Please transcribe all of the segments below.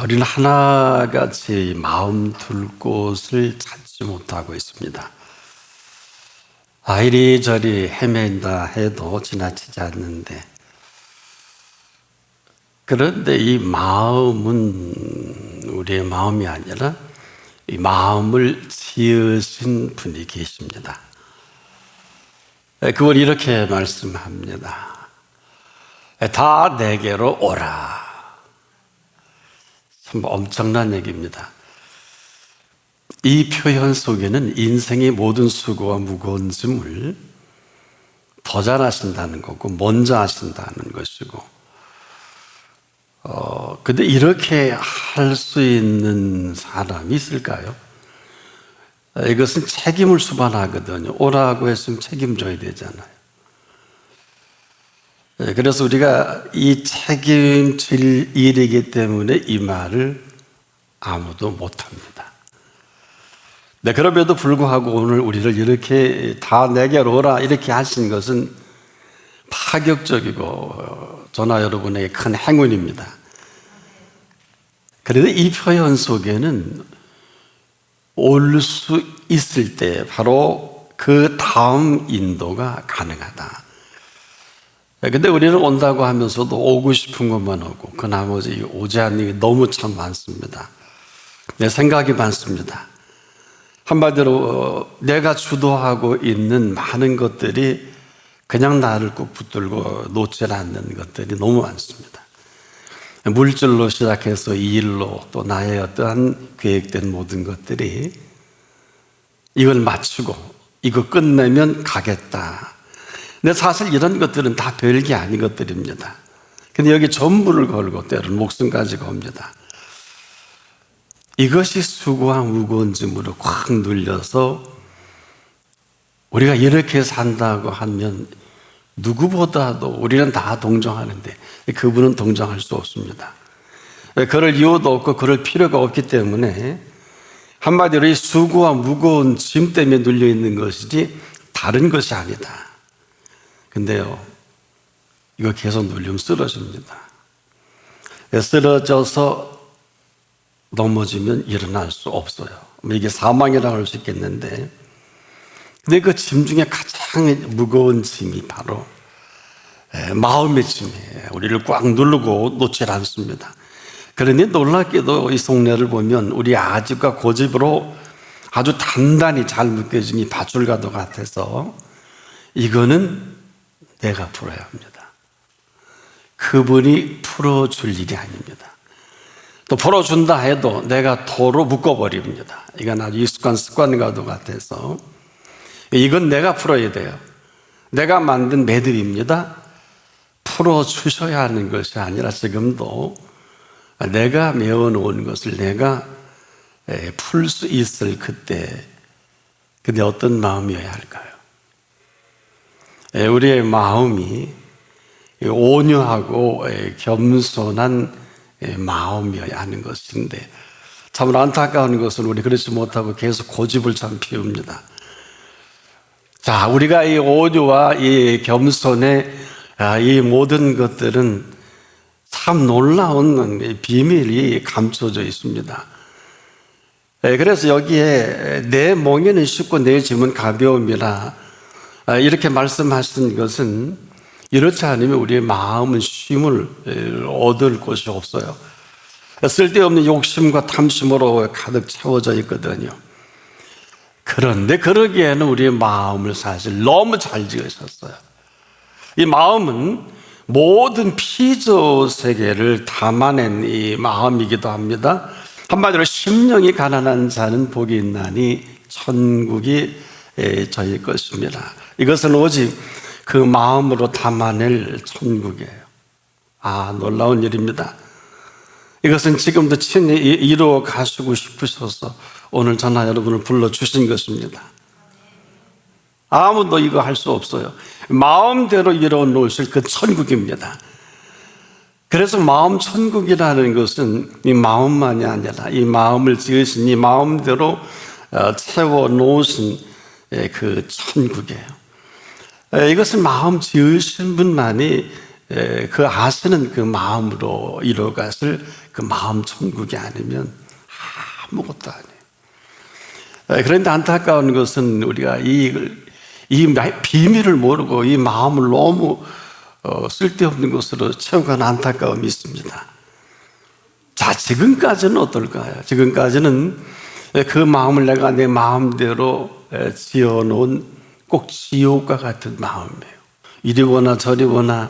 우리는 하나같이 마음 둘 곳을 찾지 못하고 있습니다. 이리저리 헤맨다 해도 지나치지 않는데, 그런데 이 마음은 우리의 마음이 아니라 이 마음을 지으신 분이 계십니다. 그걸 이렇게 말씀합니다. 다 내게로 오라. 참 엄청난 얘기입니다. 이 표현 속에는 인생의 모든 수고와 무거운 짐을 더 잘하신다는 거고 먼저 하신다는 것이고, 근데 이렇게 할 수 있는 사람이 있을까요? 이것은 책임을 수반하거든요. 오라고 했으면 책임져야 되잖아요. 그래서 우리가 이 책임질 일이기 때문에 이 말을 아무도 못합니다. 네, 그럼에도 불구하고 오늘 우리를 이렇게 다 내게로 오라 이렇게 하신 것은 파격적이고 저나 여러분에게 큰 행운입니다. 그런데 이 표현 속에는 올 수 있을 때 바로 그 다음 인도가 가능하다. 근데 우리는 온다고 하면서도 오고 싶은 것만 오고 그 나머지 오지 않는 게 너무 참 많습니다. 내 생각이 많습니다. 한마디로 내가 주도하고 있는 많은 것들이 그냥 나를 꼭 붙들고 놓지 않는 것들이 너무 많습니다. 물질로 시작해서 이 일로 또 나의 어떠한 계획된 모든 것들이 이걸 마치고 이거 끝내면 가겠다. 근데 사실 이런 것들은 다 별게 아닌 것들입니다. 근데 여기 전부를 걸고 때로는 목숨까지 겁니다. 이것이 수고와 무거운 짐으로 꽉 눌려서 우리가 이렇게 산다고 하면 누구보다도 우리는 다 동정하는데 그분은 동정할 수 없습니다. 그럴 이유도 없고 그럴 필요가 없기 때문에 한마디로 이 수고와 무거운 짐 때문에 눌려 있는 것이지 다른 것이 아니다. 근데요, 이거 계속 눌리면 쓰러집니다. 쓰러져서 넘어지면 일어날 수 없어요. 이게 사망이라고 할 수 있겠는데, 근데 그 짐 중에 가장 무거운 짐이 바로 마음의 짐이에요. 우리를 꽉 누르고 놓질 않습니다. 그러니 놀랍게도 이 속내를 보면 우리 아집과 고집으로 아주 단단히 잘 묶여진 이 밧줄과도 같아서 이거는 내가 풀어야 합니다. 그분이 풀어줄 일이 아닙니다. 또 풀어준다 해도 내가 도로 묶어버립니다. 이건 아주 익숙한 습관과도 같아서 이건 내가 풀어야 돼요. 내가 만든 매듭입니다. 풀어주셔야 하는 것이 아니라 지금도 내가 메어놓은 것을 내가 풀 수 있을 그때, 근데 어떤 마음이어야 할까요? 우리의 마음이 온유하고 겸손한 마음이어야 하는 것인데, 참으로 안타까운 것은 우리 그렇지 못하고 계속 고집을 참 피웁니다. 자, 우리가 이 온유와 이 겸손의 이 모든 것들은 참 놀라운 비밀이 감춰져 있습니다. 그래서 여기에 내 멍에는 쉽고 내 짐은 가벼움이라 이렇게 말씀하신 것은 이렇지 않으면 우리의 마음은 쉼을 얻을 곳이 없어요. 쓸데없는 욕심과 탐심으로 가득 채워져 있거든요. 그런데 그러기에는 우리의 마음을 사실 너무 잘 지으셨어요. 이 마음은 모든 피조 세계를 담아낸 이 마음이기도 합니다. 한마디로 심령이 가난한 자는 복이 있나니 천국이 저희 것입니다. 이것은 오직 그 마음으로 담아낼 천국이에요. 놀라운 일입니다. 이것은 지금도 친히 이루어 가시고 싶으셔서 오늘 저나 여러분을 불러주신 것입니다. 아무도 이거 할 수 없어요. 마음대로 이루어 놓으실 그 천국입니다. 그래서 마음 천국이라는 것은 이 마음만이 아니라 이 마음을 지으신 이 마음대로 채워 놓으신 그 천국이에요. 이것을 마음 지으신 분만이 그 아시는 그 마음으로 이루어갔을 그 마음 천국이 아니면 아무것도 아니에요. 그런데 안타까운 것은 우리가 이 비밀을 모르고 이 마음을 너무 쓸데없는 것으로 채워가는 안타까움이 있습니다. 자, 지금까지는 어떨까요? 지금까지는 그 마음을 내가 내 마음대로 지어놓은 꼭 지옥과 같은 마음이에요. 이리 보나 저리 보나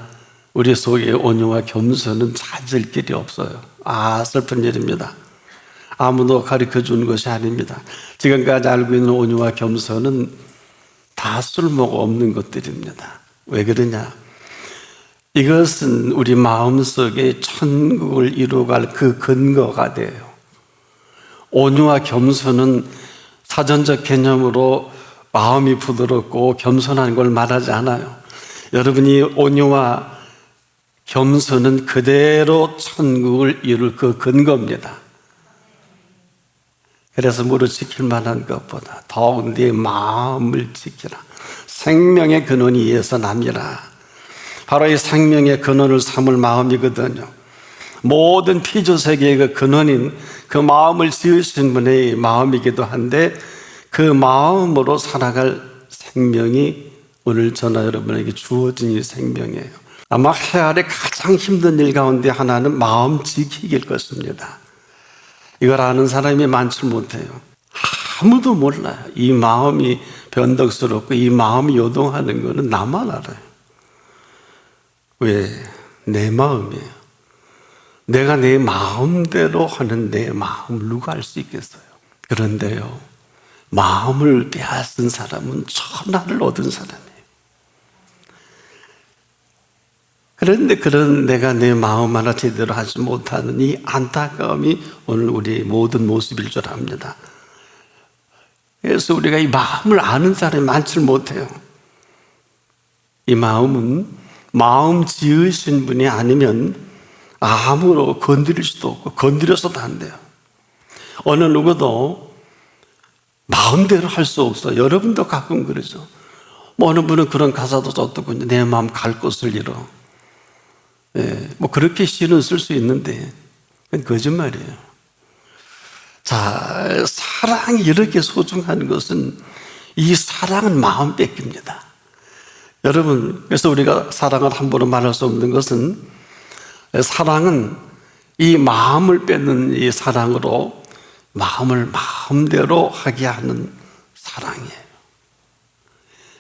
우리 속에 온유와 겸손은 찾을 길이 없어요. 슬픈 일입니다. 아무도 가르쳐 주는 것이 아닙니다. 지금까지 알고 있는 온유와 겸손은 다 쓸모가 없는 것들입니다. 왜 그러냐? 이것은 우리 마음속에 천국을 이루어갈 그 근거가 돼요. 온유와 겸손은 사전적 개념으로 마음이 부드럽고 겸손한 걸 말하지 않아요. 여러분이 온유와 겸손은 그대로 천국을 이룰 그 근거입니다. 그래서 무릇 지킬 만한 것보다 더욱 네 마음을 지키라. 생명의 근원이 이에서 납니다. 바로 이 생명의 근원을 삼을 마음이거든요. 모든 피조세계의 그 근원인 그 마음을 지으신 분의 마음이기도 한데 그 마음으로 살아갈 생명이 오늘 저나 여러분에게 주어진 이 생명이에요. 아마 해 아래 가장 힘든 일 가운데 하나는 마음 지키기일 것입니다. 이걸 아는 사람이 많지 못해요. 아무도 몰라요. 이 마음이 변덕스럽고 이 마음이 요동하는 것은 나만 알아요. 왜? 내 마음이에요. 내가 내 마음대로 하는 내 마음을 누가 알 수 있겠어요? 그런데요, 마음을 빼앗은 사람은 천하를 얻은 사람이에요. 그런데 그런 내가 내 마음 하나 제대로 하지 못하는 이 안타까움이 오늘 우리의 모든 모습일 줄 압니다. 그래서 우리가 이 마음을 아는 사람이 많지 못해요. 이 마음은 마음 지으신 분이 아니면 아무로 건드릴 수도 없고 건드려서도 안 돼요. 어느 누구도 마음대로 할 수 없어요. 여러분도 가끔 그러죠. 어느 분은 그런 가사도 썼더군요. 내 마음 갈 곳을 잃어. 그렇게 시는 쓸 수 있는데 그건 거짓말이에요. 자, 사랑이 이렇게 소중한 것은 이 사랑은 마음 뺏깁니다. 여러분, 그래서 우리가 사랑을 함부로 말할 수 없는 것은 사랑은 이 마음을 뺏는 이 사랑으로 마음을 마음대로 하게 하는 사랑이에요.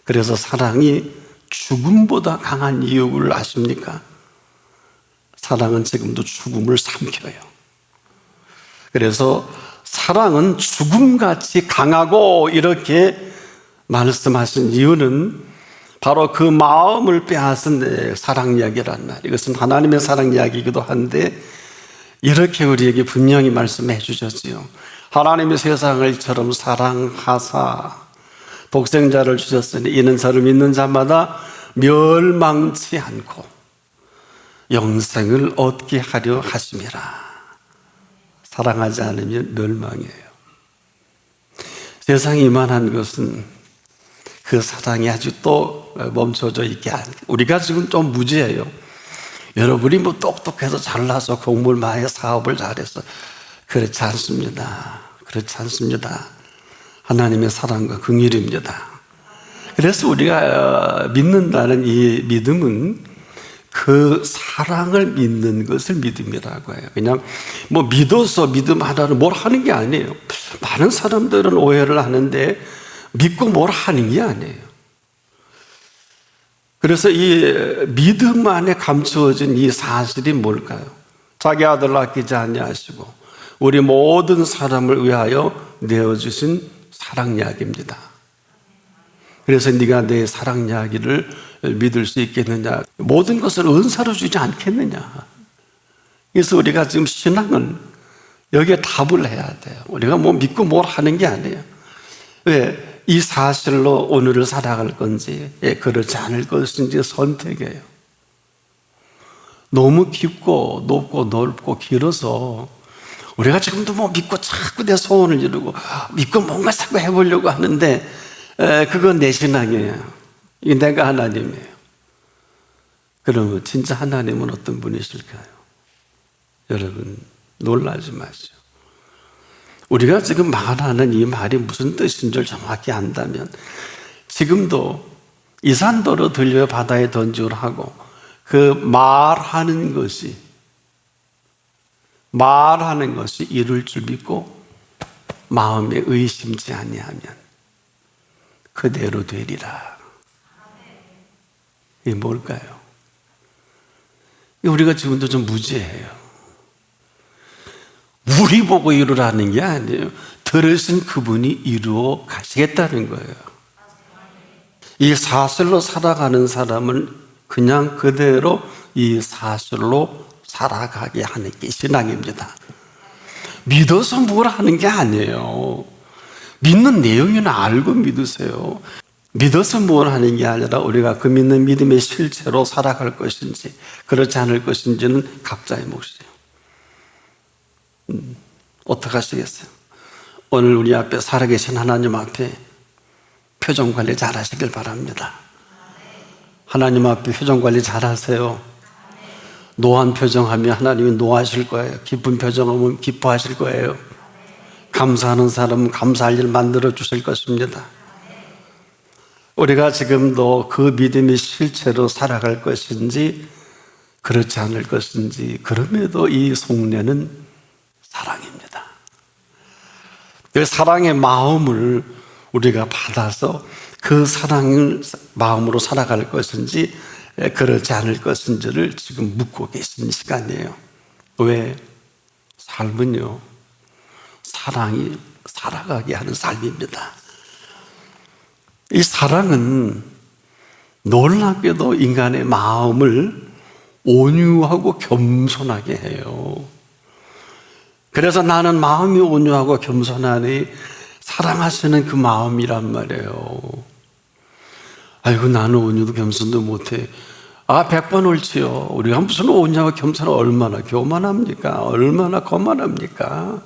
그래서 사랑이 죽음보다 강한 이유를 아십니까? 사랑은 지금도 죽음을 삼켜요. 그래서 사랑은 죽음같이 강하고 이렇게 말씀하신 이유는 바로 그 마음을 빼앗은 사랑 이야기란 말. 이것은 하나님의 사랑 이야기이기도 한데 이렇게 우리에게 분명히 말씀해 주셨지요. 하나님의 세상을 이처럼 사랑하사 독생자를 주셨으니 이는 저를 믿는 자마다 멸망치 않고 영생을 얻게 하려 하심이라. 사랑하지 않으면 멸망이에요. 세상에 이만한 것은 그 사랑이 아직도 멈춰져 있게 한, 우리가 지금 좀 무지해요. 여러분이 똑똑해서 잘나서 공부를 많이 해서 사업을 잘해서 그렇지 않습니다. 그렇지 않습니다. 하나님의 사랑과 긍휼입니다. 그래서 우리가 믿는다는 이 믿음은 그 사랑을 믿는 것을 믿음이라고 해요. 그냥 믿어서 믿음 하나를 뭘 하는 게 아니에요. 많은 사람들은 오해를 하는데 믿고 뭘 하는 게 아니에요. 그래서 이 믿음 안에 감추어진 이 사실이 뭘까요? 자기 아들을 아끼지 아니하시고 우리 모든 사람을 위하여 내어주신 사랑 이야기입니다. 그래서 네가 내 사랑 이야기를 믿을 수 있겠느냐? 모든 것을 은사로 주지 않겠느냐? 그래서 우리가 지금 신앙은 여기에 답을 해야 돼요. 우리가 믿고 뭘 하는 게 아니에요. 왜? 이 사실로 오늘을 살아갈 건지 그렇지 않을 것인지 선택이에요. 너무 깊고 높고 넓고 길어서 우리가 지금도 믿고 자꾸 내 소원을 이루고 믿고 뭔가 자꾸 해보려고 하는데 그건 내 신앙이에요. 이게 내가 하나님이에요. 그러면 진짜 하나님은 어떤 분이실까요? 여러분, 놀라지 마시오. 우리가 지금 말하는 이 말이 무슨 뜻인 줄 정확히 안다면 지금도 이 산도로 들려 바다에 던지라 하고 그 말하는 것이 이룰 줄 믿고 마음에 의심치 아니하면 그대로 되리라. 이게 뭘까요? 우리가 지금도 좀 무지해요. 우리 보고 이루라는 게 아니에요. 들으신 그분이 이루어 가시겠다는 거예요. 이 사실로 살아가는 사람은 그냥 그대로 이 사실로 살아가게 하는 게 신앙입니다. 믿어서 뭘 하는 게 아니에요. 믿는 내용이나 알고 믿으세요. 믿어서 뭘 하는 게 아니라 우리가 그 믿는 믿음의 실체로 살아갈 것인지 그렇지 않을 것인지는 각자의 몫이에요. 어떻게 하시겠어요? 오늘 우리 앞에 살아계신 하나님 앞에 표정 관리 잘 하시길 바랍니다. 하나님 앞에 표정 관리 잘 하세요. 노한 표정하면 하나님이 노하실 거예요. 기쁜 표정하면 기뻐하실 거예요. 감사하는 사람은 감사할 일 만들어 주실 것입니다. 우리가 지금도 그 믿음의 실체로 살아갈 것인지 그렇지 않을 것인지, 그럼에도 이 속내는 사랑입니다. 그 사랑의 마음을 우리가 받아서 그 사랑을 마음으로 살아갈 것인지 그렇지 않을 것인지를 지금 묻고 계신 시간이에요. 왜? 삶은요, 사랑이 살아가게 하는 삶입니다. 이 사랑은 놀랍게도 인간의 마음을 온유하고 겸손하게 해요. 그래서 나는 마음이 온유하고 겸손하니 사랑하시는 그 마음이란 말이에요. 아이고, 나는 온유도 겸손도 못해. 100번 옳지요. 우리가 무슨 온유하고 겸손을 얼마나 교만합니까? 얼마나 거만합니까?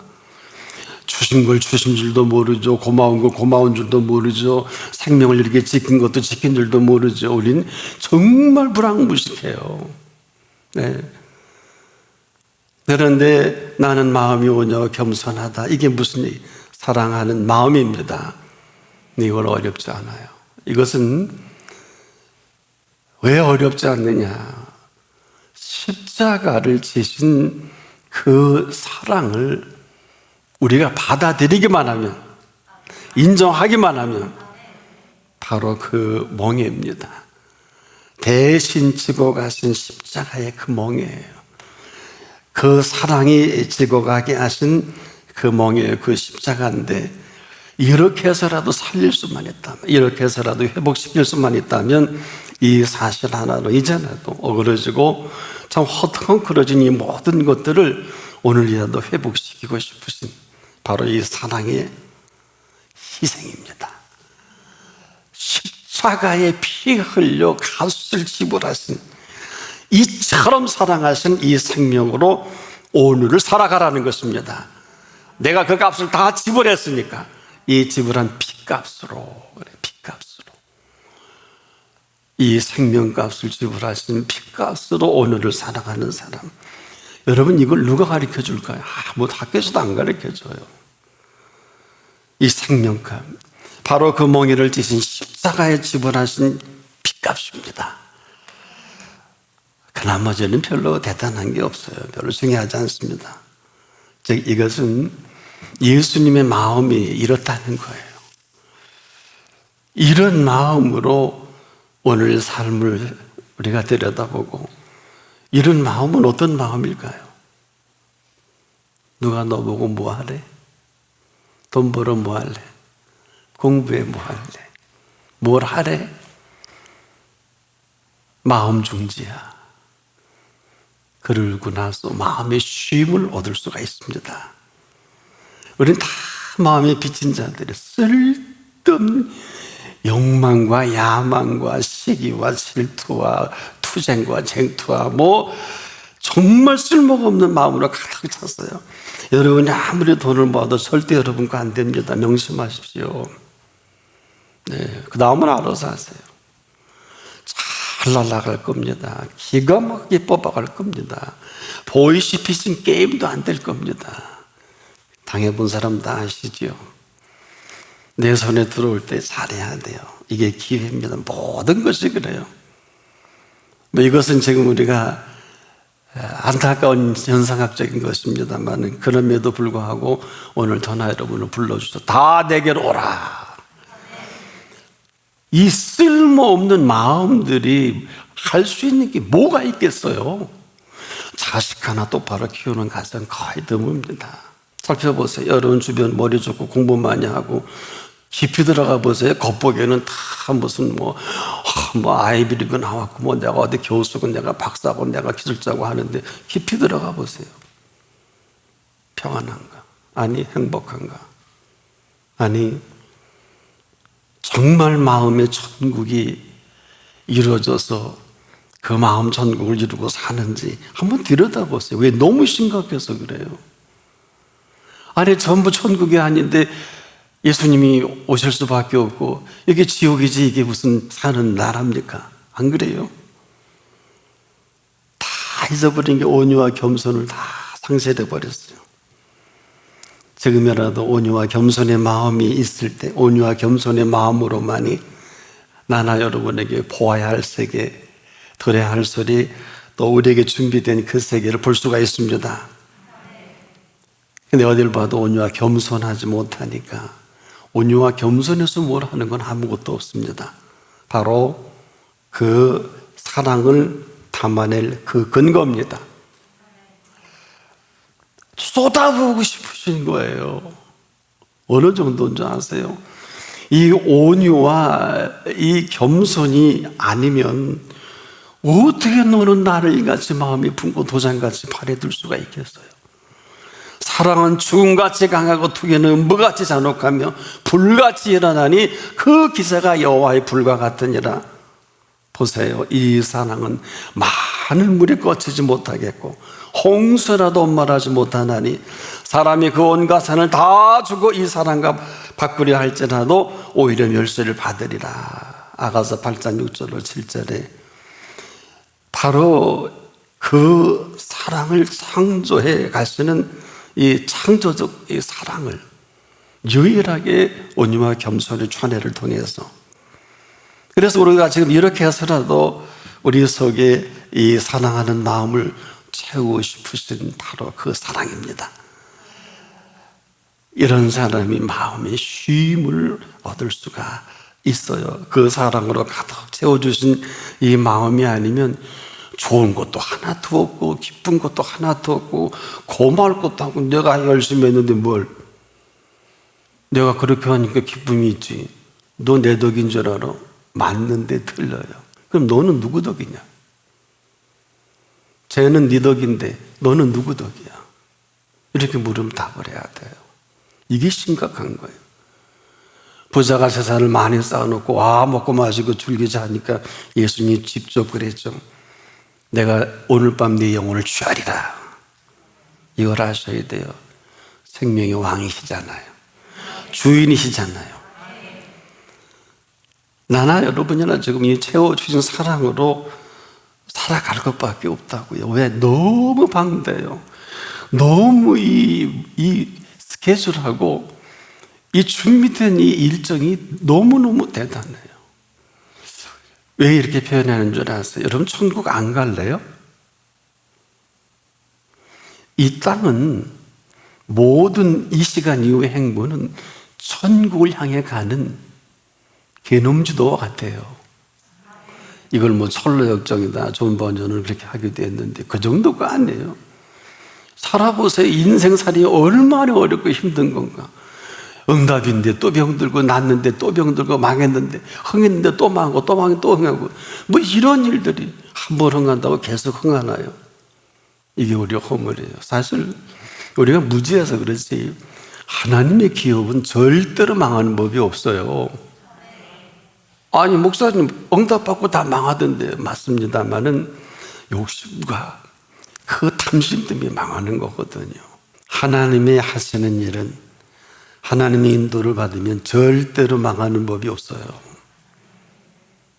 주신 걸 주신 줄도 모르죠. 고마운 걸 고마운 줄도 모르죠. 생명을 이렇게 지킨 것도 지킨 줄도 모르죠. 우린 정말 불황무식해요. 네. 그런데 나는 마음이 온유하고 겸손하다. 이게 무슨 사랑하는 마음입니다. 이건 어렵지 않아요. 이것은 왜 어렵지 않느냐? 십자가를 지신 그 사랑을 우리가 받아들이기만 하면, 인정하기만 하면 바로 그 멍에입니다. 대신 지고 가신 십자가의 그 멍에예요. 그 사랑이 지고 가게 하신 그 멍에 그 십자가인데, 이렇게 해서라도 살릴 수만 있다면, 이렇게 해서라도 회복시킬 수만 있다면 이 사실 하나로 이전에도 어그러지고 참 허텅그러진 이 모든 것들을 오늘이라도 회복시키고 싶으신 바로 이 사랑의 희생입니다. 십자가에 피 흘려 값을 지불하신, 이처럼 사랑하신 이 생명으로 오늘을 살아가라는 것입니다. 내가 그 값을 다 지불했으니까 이 지불한 피값으로, 피값으로, 이 생명값을 지불하신 피값으로 오늘을 살아가는 사람. 여러분, 이걸 누가 가르쳐 줄까요? 뭐 학교에서도 안 가르쳐 줘요. 이 생명값, 바로 그 멍에를 지신 십자가에 지불하신 피값입니다. 그 나머지는 별로 대단한 게 없어요. 별로 중요하지 않습니다. 즉, 이것은 예수님의 마음이 이렇다는 거예요. 이런 마음으로 오늘 삶을 우리가 들여다보고, 이런 마음은 어떤 마음일까요? 누가 너 보고 뭐 하래? 돈 벌어 뭐 할래? 공부해 뭐 할래? 뭘 하래? 마음 중지야. 그러고 나서 마음의 쉼을 얻을 수가 있습니다. 우리는 다 마음에 비친 자들이 쓸데없는 욕망과 야망과 시기와 질투와 투쟁과 쟁투와 뭐 정말 쓸모가 없는 마음으로 가득 찼어요. 여러분이 아무리 돈을 모아도 절대 여러분과 안 됩니다. 명심하십시오. 네, 그 다음은 알아서 하세요. 날아갈 겁니다. 기가 막히게 뽑아갈 겁니다. 보이시피싱 게임도 안 될 겁니다. 당해본 사람 다 아시죠? 내 손에 들어올 때 잘해야 돼요. 이게 기회입니다. 모든 것이 그래요. 이것은 지금 우리가 안타까운 현상학적인 것입니다만, 그럼에도 불구하고 오늘 저나 여러분을 불러주셔서 다 내게로 오라. 이 쓸모없는 마음들이 할 수 있는 게 뭐가 있겠어요? 자식 하나 똑바로 키우는 가정 거의 드뭅니다. 살펴보세요. 여러분 주변 머리 좋고 공부 많이 하고 깊이 들어가 보세요. 겉보기에는 다 무슨 아이비리그 나왔고 내가 어디 교수고 내가 박사고 내가 기술자고 하는데 깊이 들어가 보세요. 평안한가? 아니 행복한가? 아니 정말 마음의 천국이 이루어져서 그 마음 천국을 이루고 사는지 한번 들여다보세요. 왜? 너무 심각해서 그래요. 아니 전부 천국이 아닌데 예수님이 오실 수밖에 없고 이게 지옥이지 이게 무슨 사는 나라입니까? 안 그래요? 다 잊어버린 게 온유와 겸손을 다 상실해 버렸어요. 지금이라도 온유와 겸손의 마음이 있을 때 온유와 겸손의 마음으로만이 나나 여러분에게 보아야 할 세계, 들어야 할 소리, 또 우리에게 준비된 그 세계를 볼 수가 있습니다. 근데 어딜 봐도 온유와 겸손하지 못하니까 온유와 겸손해서 뭘 하는 건 아무것도 없습니다. 바로 그 사랑을 담아낼 그 근거입니다. 쏟아부고 싶으신 거예요. 어느 정도인 줄 아세요? 이 온유와 이 겸손이 아니면 어떻게 너는 나를 이같이 마음이 품고 도장같이 발에 들 수가 있겠어요? 사랑은 죽음같이 강하고 투기는 음부같이 잔혹하며 불같이 일어나니 그 기세가 여호와의 불과 같으니라. 보세요. 이 사랑은 많은 물이 거치지 못하겠고 홍수라도 말하지 못하나니 사람이 그 온갖 산을 다 주고 이 사랑과 바꾸려 할지라도 오히려 멸시를 받으리라. 아가서 8장 6절로 7절에 바로 그 사랑을 창조해 가시는 이 창조적 이 사랑을 유일하게 온유와 겸손의 찬회를 통해서, 그래서 우리가 지금 이렇게 해서라도 우리 속에 이 사랑하는 마음을 채우고 싶으신 바로 그 사랑입니다. 이런 사람이 마음의 쉼을 얻을 수가 있어요. 그 사랑으로 가득 채워주신 이 마음이 아니면 좋은 것도 하나도 없고 기쁜 것도 하나도 없고 고마울 것도 없고 내가 열심히 했는데 뭘, 내가 그렇게 하니까 기쁨이 있지. 너 내 덕인 줄 알아? 맞는데 틀려요. 그럼 너는 누구 덕이냐? 쟤는 네 덕인데 너는 누구 덕이야? 이렇게 물으면 답을 해야 돼요. 이게 심각한 거예요. 부자가 재산을 많이 쌓아놓고 먹고 마시고 즐기자 하니까 예수님이 직접 그랬죠. 내가 오늘 밤 네 영혼을 취하리라. 이걸 아셔야 돼요. 생명의 왕이시잖아요. 주인이시잖아요. 나나 여러분이나 지금 이 채워주신 사랑으로 살아갈 것밖에 없다고요. 왜? 너무 방대해요. 너무 이 스케줄하고 이 준비된 이 일정이 너무너무 대단해요. 왜 이렇게 표현하는 줄 아세요? 여러분 천국 안 갈래요? 이 땅은 모든 이 시간 이후의 행보는 천국을 향해 가는 개놈지도와 같아요. 이걸 철로 역정이다 좋은 번전을 그렇게 하기도 했는데 그 정도가 아니에요. 살아보세요. 인생살이 얼마나 어렵고 힘든 건가. 응답인데 또 병들고 났는데 또 병들고 망했는데 흥했는데 또 망하고 또 망하고 또 흥하고 이런 일들이 한 번 흥한다고 계속 흥하나요? 이게 우리의 허물이에요. 사실 우리가 무지해서 그렇지 하나님의 기업은 절대로 망하는 법이 없어요. 아니 목사님 응답받고 다 망하던데 맞습니다만은 욕심과 그 탐심 때문에 망하는 거거든요. 하나님이 하시는 일은 하나님의 인도를 받으면 절대로 망하는 법이 없어요.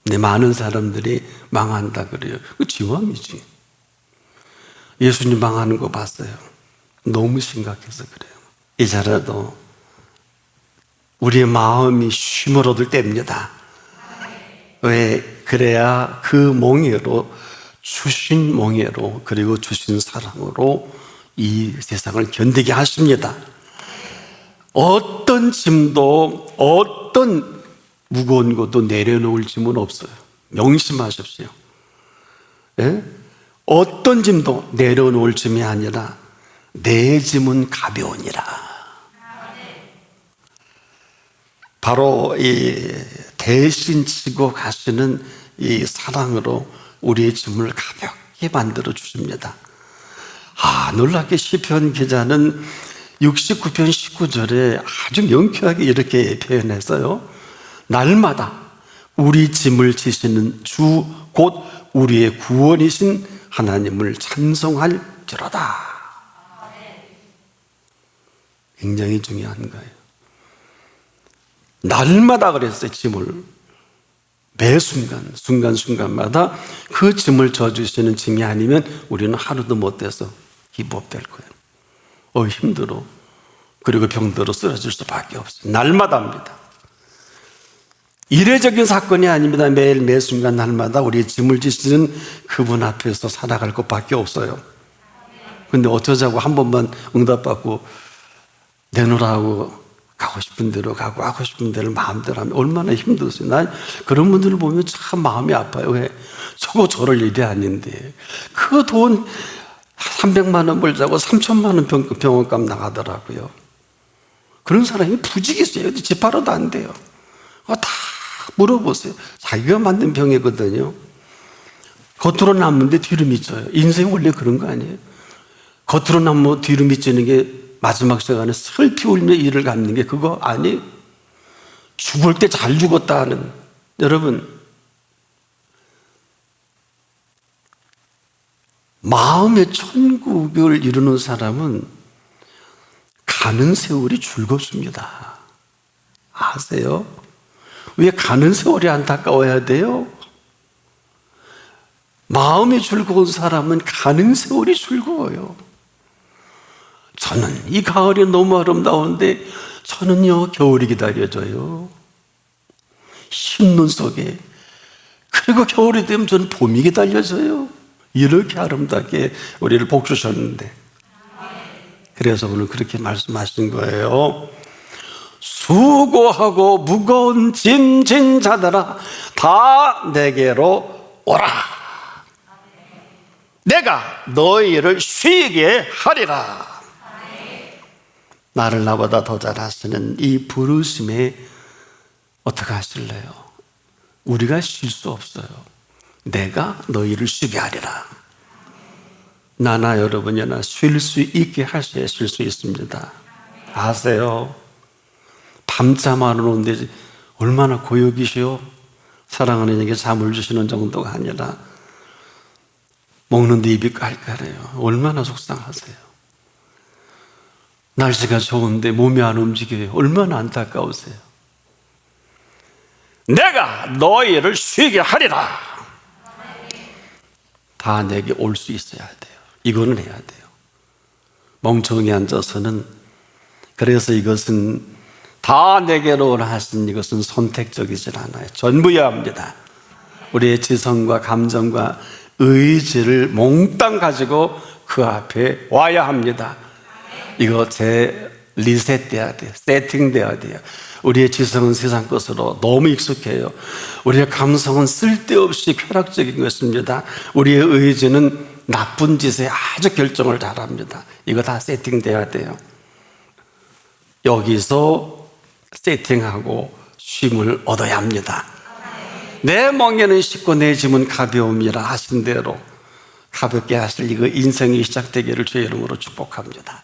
근데 많은 사람들이 망한다 그래요. 그 지왕이지. 예수님 망하는 거 봤어요. 너무 심각해서 그래요. 이제라도 우리의 마음이 쉼을 얻을 때입니다. 왜? 그래야 그 몽해로, 주신 몽해로, 그리고 주신 사랑으로 이 세상을 견디게 하십니다. 어떤 짐도, 어떤 무거운 것도 내려놓을 짐은 없어요. 명심하십시오. 예? 어떤 짐도 내려놓을 짐이 아니라 내 짐은 가벼우니라. 바로 이 대신 지고 가시는 이 사랑으로 우리의 짐을 가볍게 만들어 주십니다. 놀랍게 시편 기자는 69편 19절에 아주 명쾌하게 이렇게 표현했어요. 날마다 우리 짐을 지시는 주 곧 우리의 구원이신 하나님을 찬송할지로다. 굉장히 중요한 거예요. 날마다 그랬어요. 짐을 매 순간순간마다 그 짐을 져주시는 짐이 아니면 우리는 하루도 못 돼서 기법될 거예요. 힘들어. 그리고 병들어 쓰러질 수밖에 없어요. 날마다입니다. 이례적인 사건이 아닙니다. 매일 매 순간 날마다 우리의 짐을 지시는 그분 앞에서 살아갈 것밖에 없어요. 근데 어쩌자고 한 번만 응답받고 내놓으라고 가고 싶은 대로 가고 하고 싶은 대로 마음대로 하면 얼마나 힘들었어요. 난 그런 분들을 보면 참 마음이 아파요. 왜? 저럴 일이 아닌데 그 돈 300만 원 벌자고 3천만 원 병원값 나가더라고요. 그런 사람이 부직이 있어요. 집 팔아도 안 돼요. 다 물어보세요. 자기가 만든 병이거든요. 겉으로 남는데 뒤로 미쳐요. 인생 원래 그런 거 아니에요? 겉으로 남고 뒤로 미치는 게 마지막 시간에 슬피 울며 이를 갚는 게 그거 아니에요? 죽을 때 잘 죽었다 하는, 여러분, 마음의 천국을 이루는 사람은 가는 세월이 즐겁습니다. 아세요? 왜 가는 세월이 안타까워야 돼요? 마음이 즐거운 사람은 가는 세월이 즐거워요. 저는 이 가을이 너무 아름다운데 저는요 겨울이 기다려져요. 흰 눈 속에. 그리고 겨울이 되면 저는 봄이 기다려져요. 이렇게 아름답게 우리를 복 주셨는데, 그래서 오늘 그렇게 말씀하신 거예요. 수고하고 무거운 짐진 자들아 다 내게로 오라. 내가 너희를 쉬게 하리라. 나를 나보다 더 잘하시는 이 부르심에 어떻게 하실래요? 우리가 쉴 수 없어요. 내가 너희를 쉬게 하리라. 나나 여러분이나 쉴 수 있게 하셔야 쉴 수 있습니다. 아세요? 밤잠 안 오는데 얼마나 고역이시오? 사랑하는 이에게 잠을 주시는 정도가 아니라 먹는데 입이 깔깔해요. 얼마나 속상하세요? 날씨가 좋은데 몸이 안 움직여요. 얼마나 안타까우세요? 내가 너희를 쉬게 하리라. 다 내게 올 수 있어야 돼요. 이거는 해야 돼요. 멍청이 앉아서는, 그래서 이것은 다 내게로 오라 하신 이것은 선택적이질 않아요. 전부여야 합니다. 우리의 지성과 감정과 의지를 몽땅 가지고 그 앞에 와야 합니다. 이거 리셋돼야 돼요. 세팅돼야 돼요. 우리의 지성은 세상 것으로 너무 익숙해요. 우리의 감성은 쓸데없이 쾌락적인 것입니다. 우리의 의지는 나쁜 짓에 아주 결정을 잘합니다. 이거 다 세팅돼야 돼요. 여기서 세팅하고 쉼을 얻어야 합니다. 내 멍에는 쉽고 내 짐은 가벼움이라 하신 대로 가볍게 하실 이거 인생이 시작되기를 주의 이름으로 축복합니다.